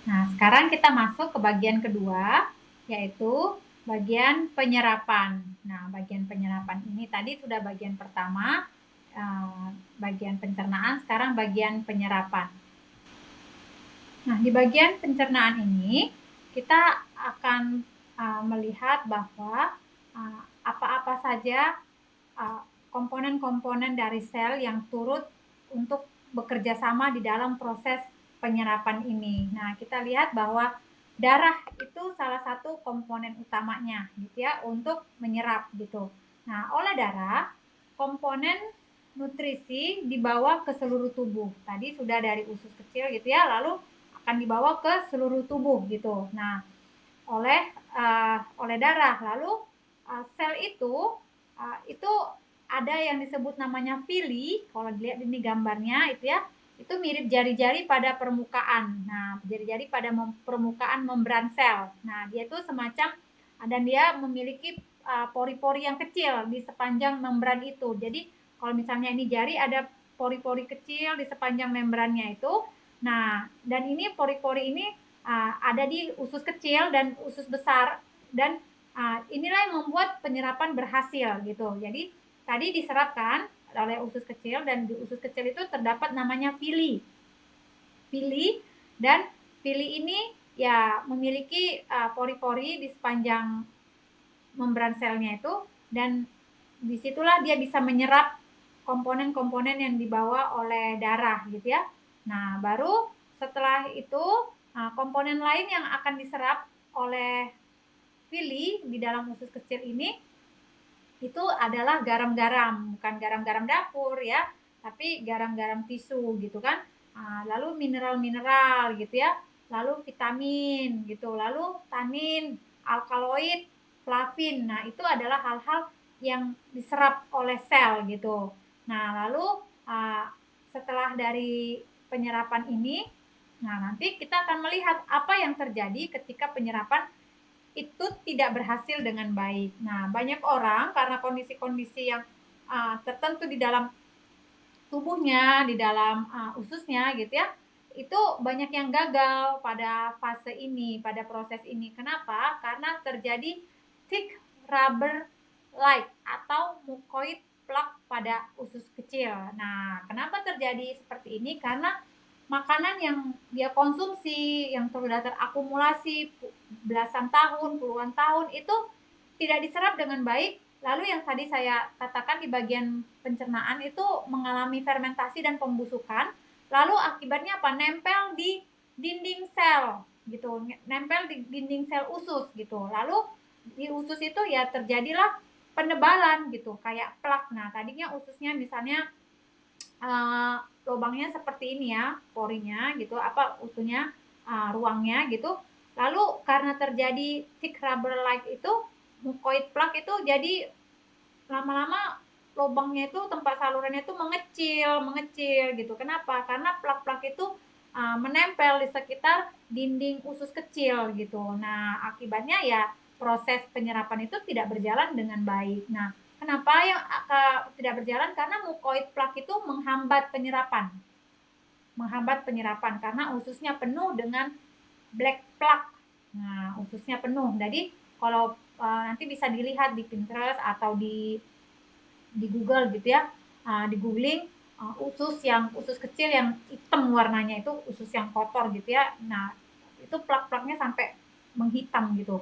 Nah, sekarang kita masuk ke bagian kedua, yaitu bagian penyerapan. Nah, bagian penyerapan ini tadi sudah bagian pertama, bagian pencernaan, sekarang bagian penyerapan. Nah, di bagian pencernaan ini kita akan melihat bahwa apa-apa saja komponen-komponen dari sel yang turut untuk bekerja sama di dalam proses penyerapan ini. Nah, kita lihat bahwa darah itu salah satu komponen utamanya gitu ya untuk menyerap gitu. Nah, oleh darah komponen nutrisi dibawa ke seluruh tubuh. Tadi sudah dari usus kecil gitu ya, lalu akan dibawa ke seluruh tubuh gitu. Nah, oleh darah. Lalu sel itu ada yang disebut namanya villi. Kalau dilihat ini gambarnya itu ya, itu mirip jari-jari pada permukaan. Nah, jari-jari pada permukaan membran sel. Nah, dia itu semacam dan dia memiliki pori-pori yang kecil di sepanjang membran itu. Jadi kalau misalnya ini jari, ada pori-pori kecil di sepanjang membrannya itu. Nah, dan ini pori-pori ini ada di usus kecil dan usus besar, dan inilah yang membuat penyerapan berhasil gitu. Jadi tadi diserapkan oleh usus kecil, dan di usus kecil itu terdapat namanya villi, dan villi ini ya memiliki pori-pori di sepanjang membran selnya itu, dan disitulah dia bisa menyerap komponen-komponen yang dibawa oleh darah gitu ya. Nah, baru setelah itu komponen lain yang akan diserap oleh villi di dalam usus kecil ini itu adalah garam-garam, bukan garam-garam dapur ya, tapi garam-garam tisu gitu kan. Lalu mineral-mineral gitu ya, lalu vitamin gitu, lalu tanin, alkaloid, flavin. Nah, itu adalah hal-hal yang diserap oleh sel gitu. Nah, lalu setelah dari penyerapan ini, nah nanti kita akan melihat apa yang terjadi ketika penyerapan itu tidak berhasil dengan baik. Nah, banyak orang karena kondisi-kondisi yang tertentu di dalam tubuhnya, di dalam ususnya gitu ya, itu banyak yang gagal pada fase ini, pada proses ini. Kenapa? Karena terjadi thick rubber like atau mucoid plaque pada usus kecil. Nah, kenapa terjadi seperti ini? Karena makanan yang dia konsumsi yang sudah terakumulasi belasan tahun, puluhan tahun itu tidak diserap dengan baik. Lalu yang tadi saya katakan di bagian pencernaan itu mengalami fermentasi dan pembusukan. Lalu akibatnya apa? Nempel di dinding sel gitu, nempel di dinding sel usus gitu. Lalu di usus itu ya terjadilah penebalan gitu, kayak plak. Nah, tadinya ususnya misalnya lubangnya seperti ini ya, porinya gitu, apa utuhnya, ruangnya gitu. Lalu karena terjadi thick rubber like itu, mucoid plaque itu jadi lama-lama lubangnya itu, tempat salurannya itu mengecil, mengecil gitu. Kenapa? Karena plak-plak itu menempel di sekitar dinding usus kecil gitu. Nah, akibatnya ya proses penyerapan itu tidak berjalan dengan baik. Nah, kenapa yang tidak berjalan? Karena mucoid plaque itu menghambat penyerapan. Menghambat penyerapan karena ususnya penuh dengan black plaque. Nah, ususnya penuh. Jadi kalau nanti bisa dilihat di Pinterest atau di Google gitu ya, di googling usus kecil yang hitam warnanya, itu usus yang kotor gitu ya. Nah, itu plak-plaknya sampai menghitam gitu.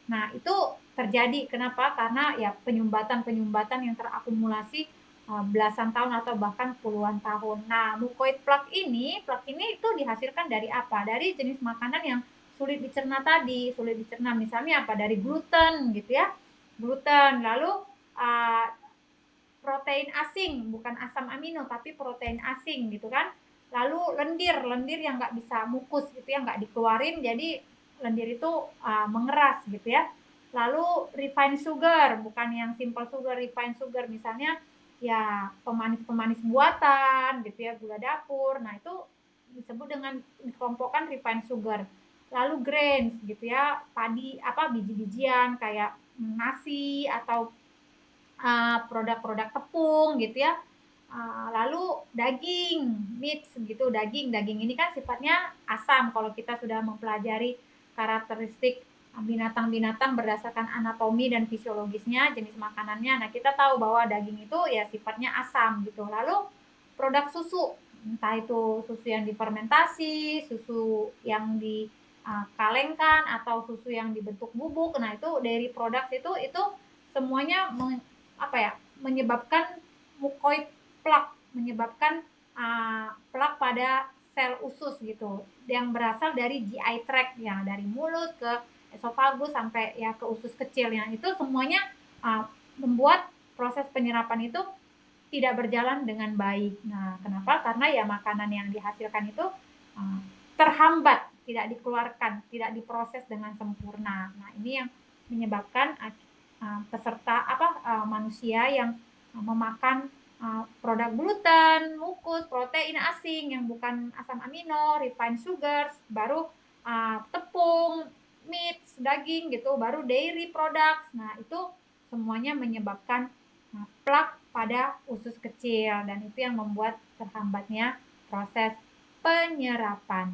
Nah, itu terjadi kenapa? Karena ya penyumbatan-penyumbatan yang terakumulasi belasan tahun atau bahkan puluhan tahun. Nah, mucoid plak ini itu dihasilkan dari apa? Dari jenis makanan yang sulit dicerna tadi, sulit dicerna misalnya apa? Dari gluten gitu ya. Gluten, lalu uh, protein asing, bukan asam amino tapi protein asing gitu kan. Lalu lendir yang nggak bisa mukus gitu ya, nggak dikeluarin, jadi lendir itu mengeras gitu ya. Lalu refined sugar, bukan yang simple sugar, refined sugar misalnya ya pemanis-pemanis buatan gitu ya, gula dapur. Nah, itu disebut dengan kelompokkan refined sugar. Lalu grains gitu ya, padi apa biji-bijian kayak nasi atau produk-produk tepung gitu ya. Lalu daging, meat gitu, daging ini kan sifatnya asam. Kalau kita sudah mempelajari karakteristik binatang-binatang berdasarkan anatomi dan fisiologisnya, jenis makanannya, nah kita tahu bahwa daging itu ya sifatnya asam gitu. Lalu produk susu, entah itu susu yang difermentasi, susu yang dikalengkan, atau susu yang dibentuk bubuk, nah itu dairy products itu semuanya menyebabkan mucoid plak, menyebabkan plak pada sel usus gitu, yang berasal dari GI tract ya, dari mulut ke esofagus sampai ya ke usus kecil, yang itu semuanya membuat proses penyerapan itu tidak berjalan dengan baik. Nah, kenapa? Karena ya makanan yang dihasilkan itu terhambat, tidak dikeluarkan, tidak diproses dengan sempurna. Nah, ini yang menyebabkan peserta manusia yang memakan produk gluten, mukus, protein asing yang bukan asam amino, refined sugars, baru tepung, meat, daging gitu, baru dairy products. Nah, itu semuanya menyebabkan plak pada usus kecil, dan itu yang membuat terhambatnya proses penyerapan.